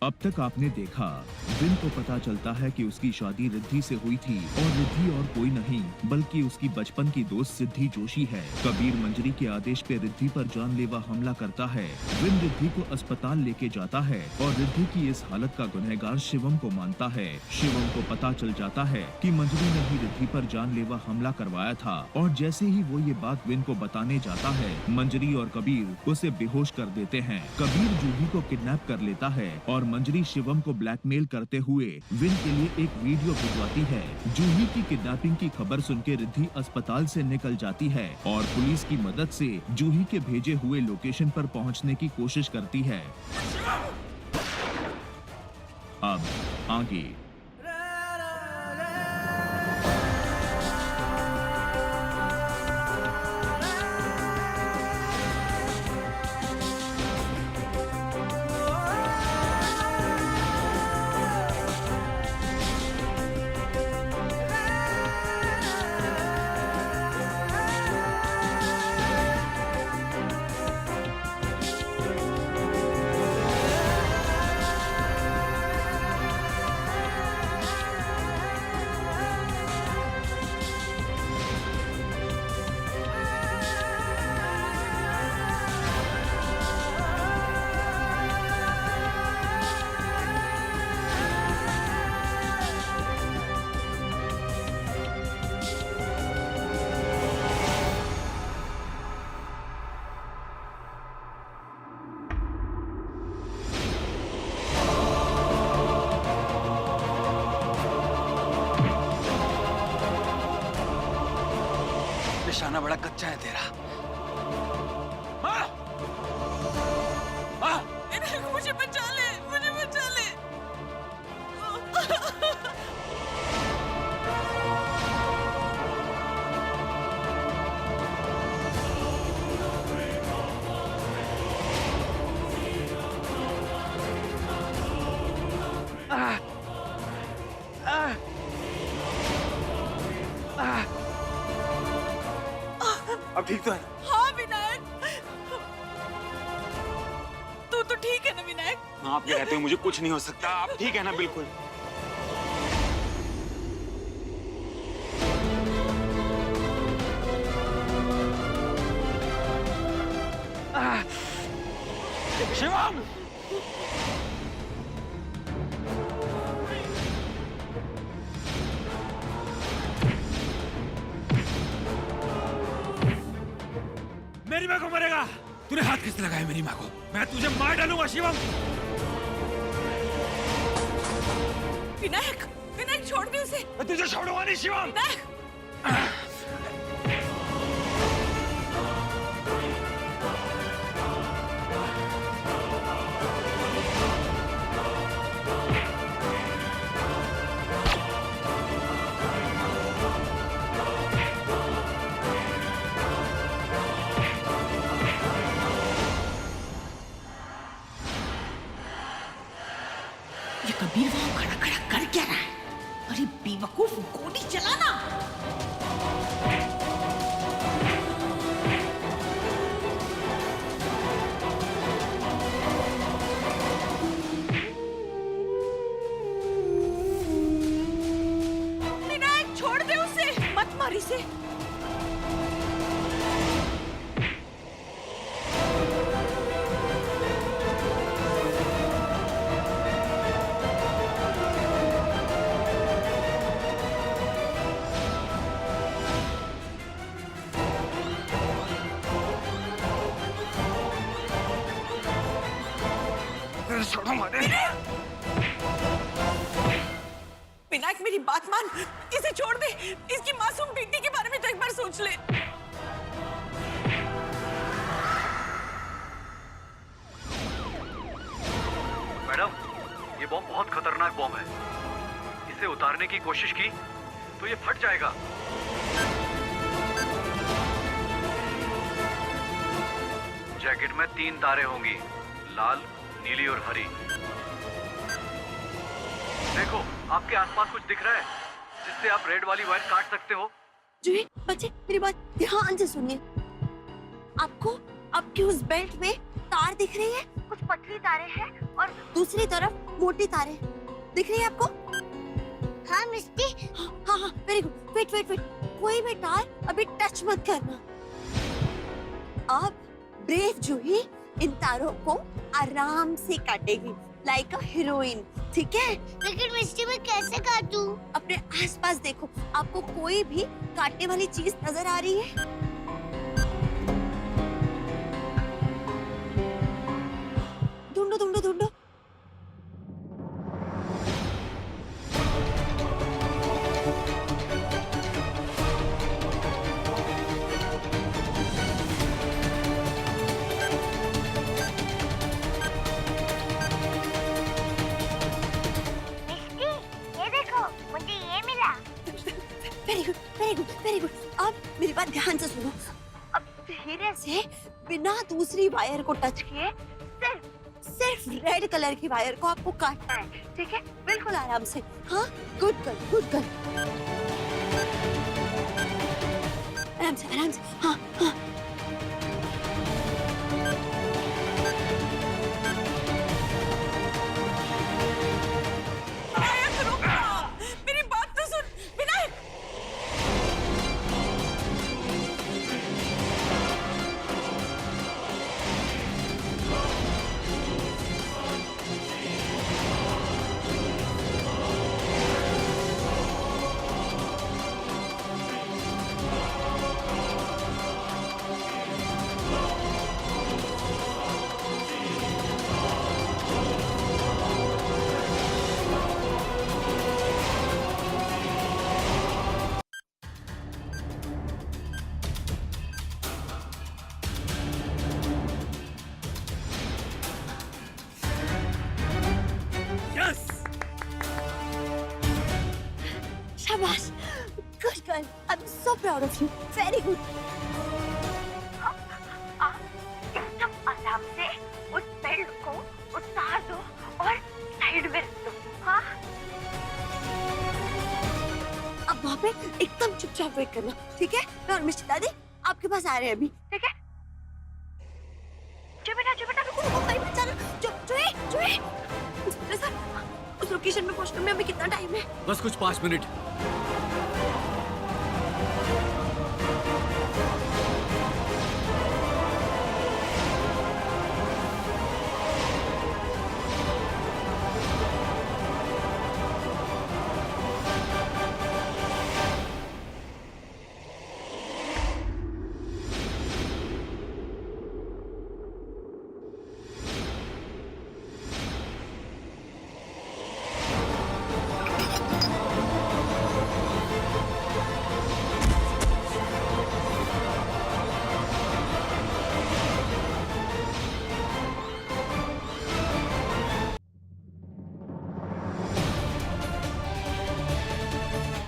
अब तक आपने देखा, विन को पता चलता है कि उसकी शादी रिद्धि से हुई थी और रिद्धि और कोई नहीं बल्कि उसकी बचपन की दोस्त सिद्धि जोशी है। कबीर मंजरी के आदेश पे रिद्धि पर जानलेवा हमला करता है। विन रिद्धि को अस्पताल लेके जाता है और रिद्धि की इस हालत का गुनहगार शिवम को मानता है। शिवम को पता चल जाता है कि मंजरी ने ही रिद्धि पर जानलेवा हमला करवाया था और जैसे ही वो ये बात विन को बताने जाता है, मंजरी और कबीर उसे बेहोश कर देते हैं। कबीर जूही को किडनैप कर लेता है और मंजरी शिवम को ब्लैकमेल करते हुए विन के लिए एक वीडियो भिजवाती है। जूही की किडनैपिंग की खबर सुन के रिद्धि अस्पताल से निकल जाती है और पुलिस की मदद से जूही के भेजे हुए लोकेशन पर पहुंचने की कोशिश करती है। अब आगे। निशाना बड़ा कच्चा है तेरा। मुझे बचा ले, मुझे बचा ले। अब ठीक तो है? हाँ विनायक, तू तो ठीक है ना विनायक? हाँ, आपके रहते हुए मुझे कुछ नहीं हो सकता। आप ठीक है ना? बिल्कुल। शिवम! मेरी माँ को मरेगा। तूने हाथ किसने लगाया मेरी माँ को? मैं तुझे मार डालूंगा शिवम। विनायक, विनायक छोड़ दे उसे। मैं तुझे छोड़ूंगा नहीं शिवम। विनायक, ये कबीर वहां खड़ा खड़ा कर क्या रहा है? अरे बेवकूफ, गोली चलाना। विनायक छोड़ दे उसे, मत मार इसे। छोड़ो मारे। विनायक मेरी बात मान, इसे छोड़ दे। इसकी मासूम बेटी के बारे में तो एक बार सोच ले। मैडम, ये बॉम्ब बहुत खतरनाक बॉम्ब है। इसे उतारने की कोशिश की तो ये फट जाएगा। जैकेट में 3 तारे होंगी, लाल, नीली और हरी। देखो, आपके आसपास कुछ दिख रहा है जिससे आप रेड वाली वायर काट सकते हो? जी बच्चे, मेरी बात ध्यान से सुनिए। आपको आपकी उस बेल्ट में तार दिख रही है? कुछ पतली तारे हैं और दूसरी तरफ मोटी तारे। दिख रही है आपको? हाँ मिस्टी। हाँ हाँ very good. Wait wait wait, कोई भी तार अभी टच मत करना। अब ब्रेव जूही इन तारों को आराम से काटेगी लाइक अ हीरोइन, ठीक है? लेकिन मिस्टी मैं कैसे काटूं? अपने आसपास देखो, आपको कोई भी काटने वाली चीज नजर आ रही है? ढूंढो ढूंढो ढूंढो। Very good very good very good. अब मेरी बात ध्यान से सुनो। अब धीरे से बिना दूसरी वायर को टच किए सिर्फ रेड कलर की वायर को आपको काटना है, ठीक है? बिल्कुल आराम से। हाँ गुड गर्ल गुड गर्ल। आराम से हाँ हाँ। मेरी बात तो सुन विनायक। शाबाश, good girl. I am so proud of you. Very good. एकदम आराम से उस बेल्ट को उतार दो और साइड में रख दो। हाँ अब वहाँ पे एकदम चुपचाप वेट करना, ठीक है? मैं और मिस्टर दादी आपके पास आ रहे हैं अभी, ठीक है? जो बेटा रुको रुको, कहीं मत जाना। जो सर, उस लोकेशन में पहुंचने में अभी कितना टाइम है? बस कुछ 5 मिनट।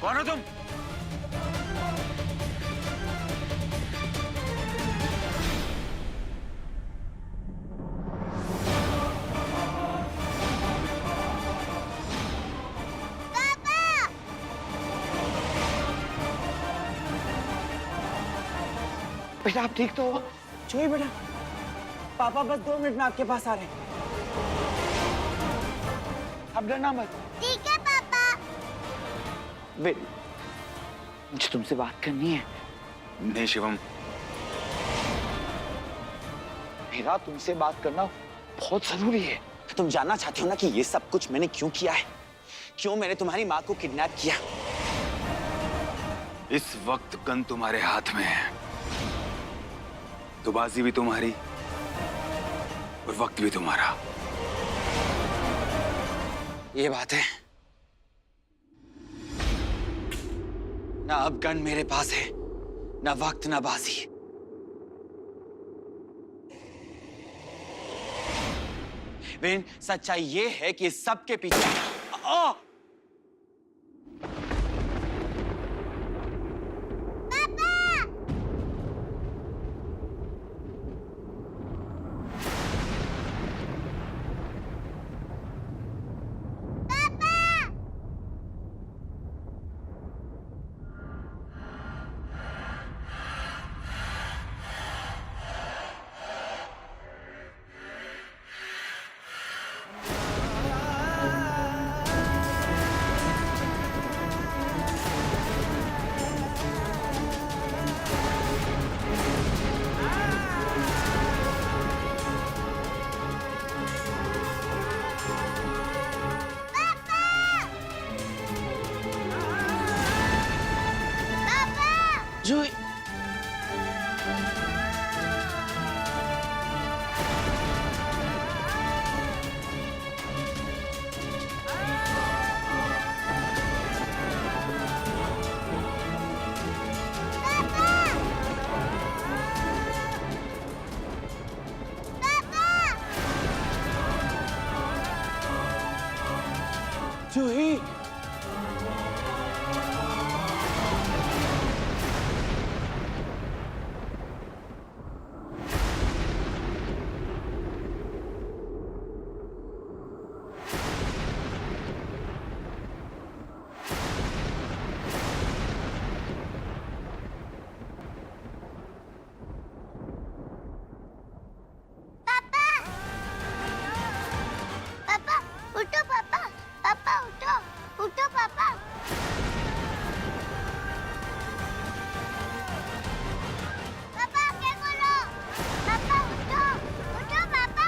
कौन हो तुम? बेटा आप ठीक तो हो? छुई बेटा, पापा बस 2 मिनट में आपके पास आ रहे हैं। आप डरना मत। ठीक है पापा। वेट, मुझे तुमसे बात करनी है। नहीं शिवम, मेरा तुमसे बात करना बहुत जरूरी है। तुम जानना चाहते हो ना कि ये सब कुछ मैंने क्यों किया है? क्यों मैंने तुम्हारी माँ को किडनैप किया? इस वक्त गन तुम्हारे हाथ में है तो बाजी भी तुम्हारी और वक्त भी तुम्हारा। ये बात है ना, अब गन मेरे पास है, ना वक्त ना बाजी। वेन, सच्चाई ये है कि इस सब के पीछे जूही जूही पापा उठो, पापा पापा उठो, उठो पापा। पापा आंखें खोलो, पापा उठो, उठो पापा।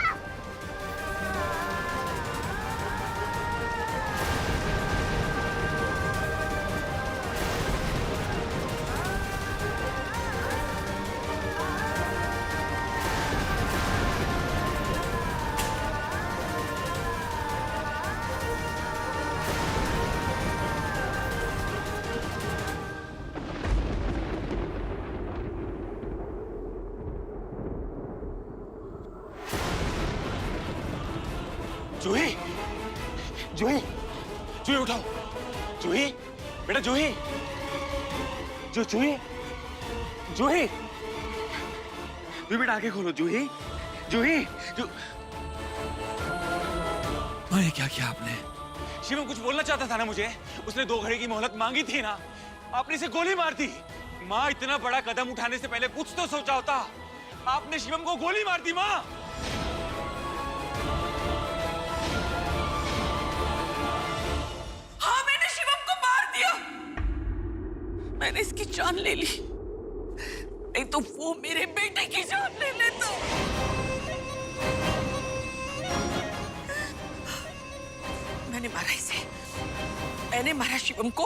जूही जूही जूही उठाओ जूही बेटा जूही जूही जूही बेटा आंखें खोलो जूही जूही माँ ये क्या किया आपने? शिवम कुछ बोलना चाहता था ना मुझे, उसने 2 घड़ी की मोहलत मांगी थी ना, आपने इसे गोली मार दी। माँ इतना बड़ा कदम उठाने से पहले कुछ तो सोचा होता, आपने शिवम को गोली मार दी। माँ हाँ मैंने शिवम को मार दिया, मैंने इसकी जान ले ली, नहीं तो वो मेरे बेटे की जान ले लेता। मैंने मारा इसे, मैंने मारा शिवम को,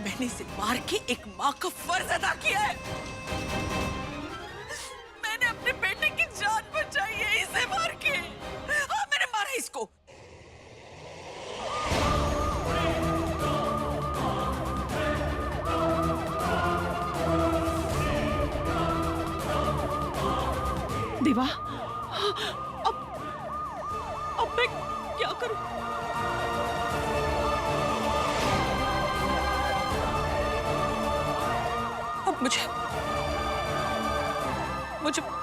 मैंने इसे मार के एक माँ का फर्ज अदा किया है। मैंने अपने बेटे की जान बचाई है इसे मार के। हाँ मैंने मारा इसको। देवा, अब मैं क्या करूं? अब मुझे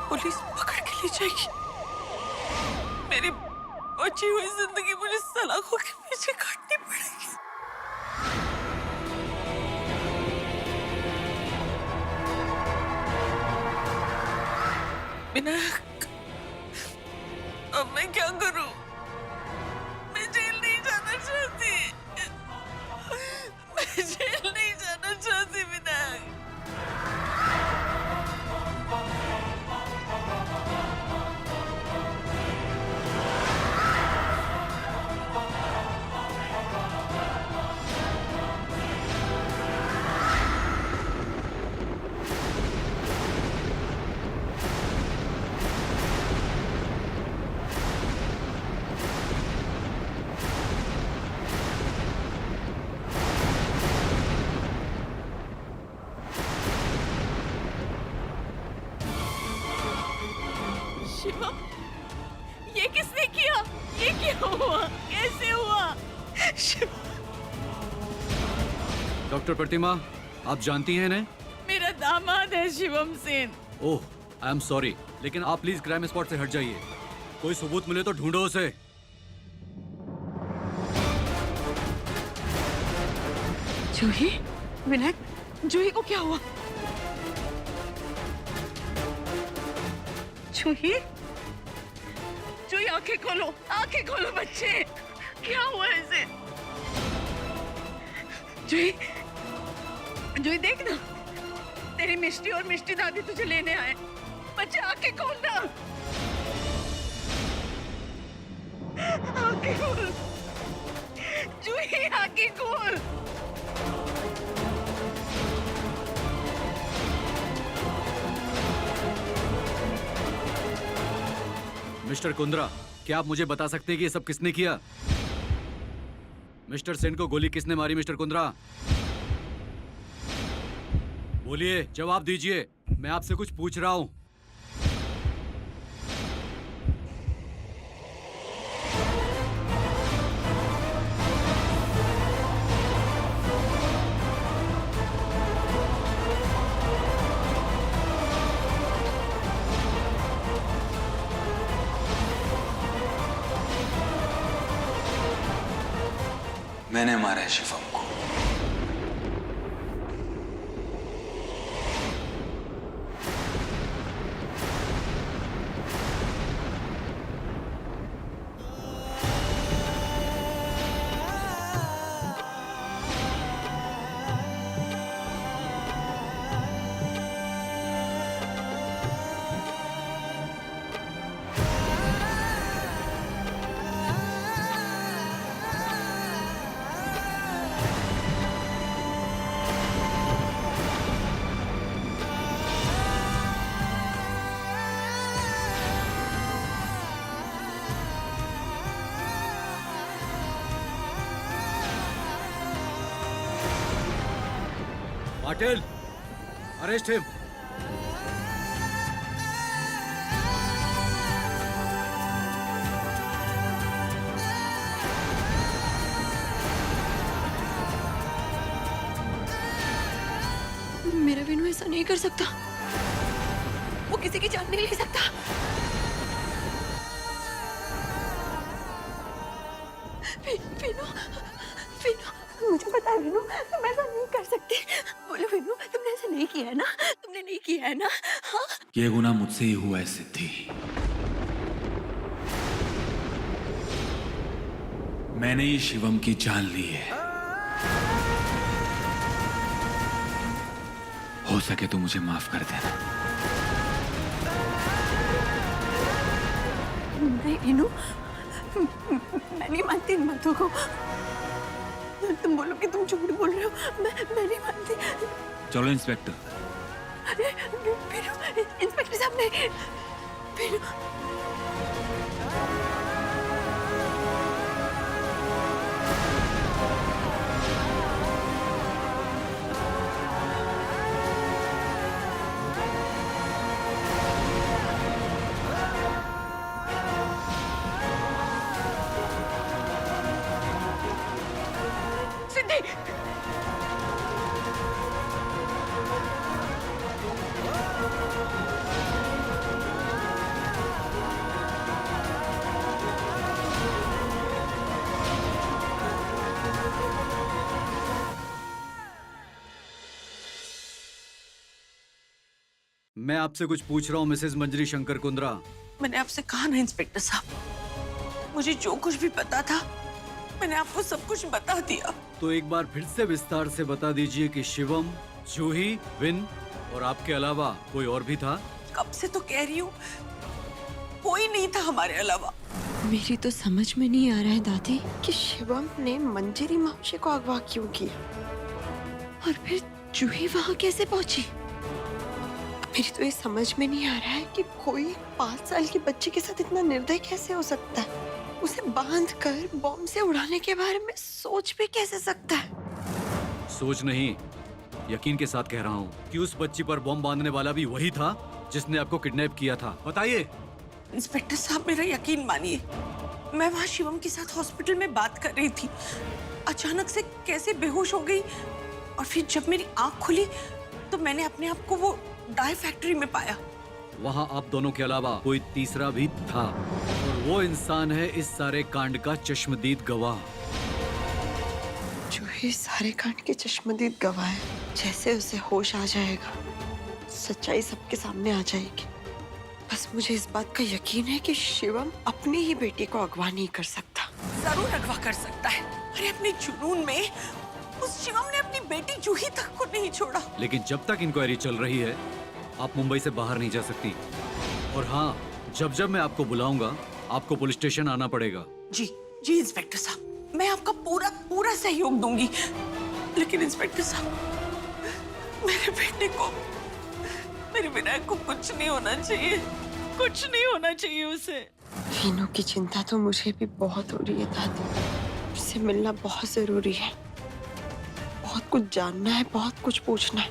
पुलिस पकड़ के ले जाएगी। मेरी बची हुई जिंदगी मुझे सलाखों के पीछे काटनी पड़ेगी। विनायक, अब मैं क्या करूं? मैं जेल नहीं जाना चाहती, मैं जेल नहीं जाना चाहती विनायक। शिवम, ये किसने किया? ये क्या हुआ? कैसे हुआ? डॉक्टर प्रतिमा, आप जानती हैं इन्हें? मेरा दामाद है शिवम सेन। ओह, आई एम सॉरी, लेकिन आप प्लीज क्राइम स्पॉट से हट जाइए। कोई सबूत मिले तो ढूंढो उसे। जूही, विनायक, जूही को क्या हुआ? जूही, जूही आंखें खोलो बच्चे, क्या हुआ इसे? जूही, जूही देख ना, तेरी मिष्टी और मिष्टी दादी तुझे लेने आए। बच्चे आंखें खोल ना, आंखें खोल, जूही आंखें खोल। मिस्टर कुंद्रा, क्या आप मुझे बता सकते हैं कि ये सब किसने किया? मिस्टर सेन को गोली किसने मारी मिस्टर कुंद्रा? बोलिए, जवाब दीजिए, मैं आपसे कुछ पूछ रहा हूं। मैंने मारा है शिवम को। Patil, arrest him. मेरा विनू ऐसा नहीं कर सकता, वो किसी की जान नहीं ले सकता। विनू, विनू, मुझे पता है विनू, तुम ऐसा नहीं कर सकते। बोलो विनू, तुमने ऐसा नहीं किया है ना? तुमने नहीं किया है ना? हाँ? ये गुनाह मुझसे ही हुआ है सिद्धि। मैंने ही शिवम की जान ली है। हो सके तो मुझे माफ कर देना। नहीं विनू, मैं नहीं मानती इन बातों को। तुम बोलो कि तुम झूठ बोल रहे हो, मैं नहीं मानती। चलो इंस्पेक्टर। अरे विनू, इंस्पेक्टर साहब ने विनू, मैं आपसे कुछ पूछ रहा हूँ मिसेस मंजरी शंकर कुंद्रा। मैंने आपसे कहा ना इंस्पेक्टर साहब, मुझे जो कुछ भी पता था मैंने आपको सब कुछ बता दिया। तो एक बार फिर से विस्तार से बता दीजिए कि शिवम, जूही, विन और आपके अलावा कोई और भी था? कब से तो कह रही हूँ, कोई नहीं था हमारे अलावा। मेरी तो समझ में नहीं आ रहा है दादी कि शिवम ने मंजरी मौसी को अगवा क्यों किया और फिर जूही वहाँ कैसे पहुंची। मेरी तो ये समझ में नहीं आ रहा है कि कोई 5 साल की बच्ची के साथ इतना निर्दय कैसे हो सकता है। उसे बांध कर बॉम्ब से उड़ाने के बारे में सोच भी कैसे सकता है। सोच नहीं, यकीन के साथ कह रहा हूँ कि उस बच्ची पर बॉम्ब बांधने वाला भी वही था जिसने आपको किडनैप किया था। बताइए। इंस्पेक्टर साहब, मेरा यकीन मानिए, मैं वहाँ शिवम के साथ हॉस्पिटल में बात कर रही थी। अचानक से कैसे बेहोश हो गई और फिर जब मेरी आंख खुली तो मैंने अपने आप को वो डाई फैक्ट्री में पाया। वहाँ आप दोनों के अलावा कोई तीसरा भी था और वो इंसान है इस सारे कांड का चश्मदीद गवाह। जो ये सारे कांड के चश्मदीद गवाह है, जैसे उसे होश आ जाएगा सच्चाई सबके सामने आ जाएगी। बस मुझे इस बात का यकीन है कि शिवम अपनी ही बेटी को अगवा नहीं कर सकता। जरूर अगवा कर सकता है। अरे अपने जुनून में उस शिवम ने अपनी बेटी जूही तक को नहीं छोड़ा। लेकिन जब तक इंक्वायरी चल रही है आप मुंबई से बाहर नहीं जा सकती। और हाँ, जब जब मैं आपको बुलाऊंगा आपको पुलिस स्टेशन आना पड़ेगा। जी जी इंस्पेक्टर साहब, मैं आपका पूरा सहयोग दूंगी। लेकिन इंस्पेक्टर साहब, मेरे बेटे को, मेरे विनायक को कुछ नहीं होना चाहिए, कुछ नहीं होना चाहिए उसे। वीनू की चिंता तो मुझे भी बहुत हो रही है दादी। उससे मिलना बहुत जरूरी है। बहुत कुछ जानना है, बहुत कुछ पूछना है।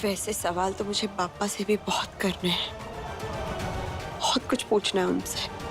वैसे सवाल तो मुझे पापा से भी बहुत करने हैं। बहुत कुछ पूछना है उनसे।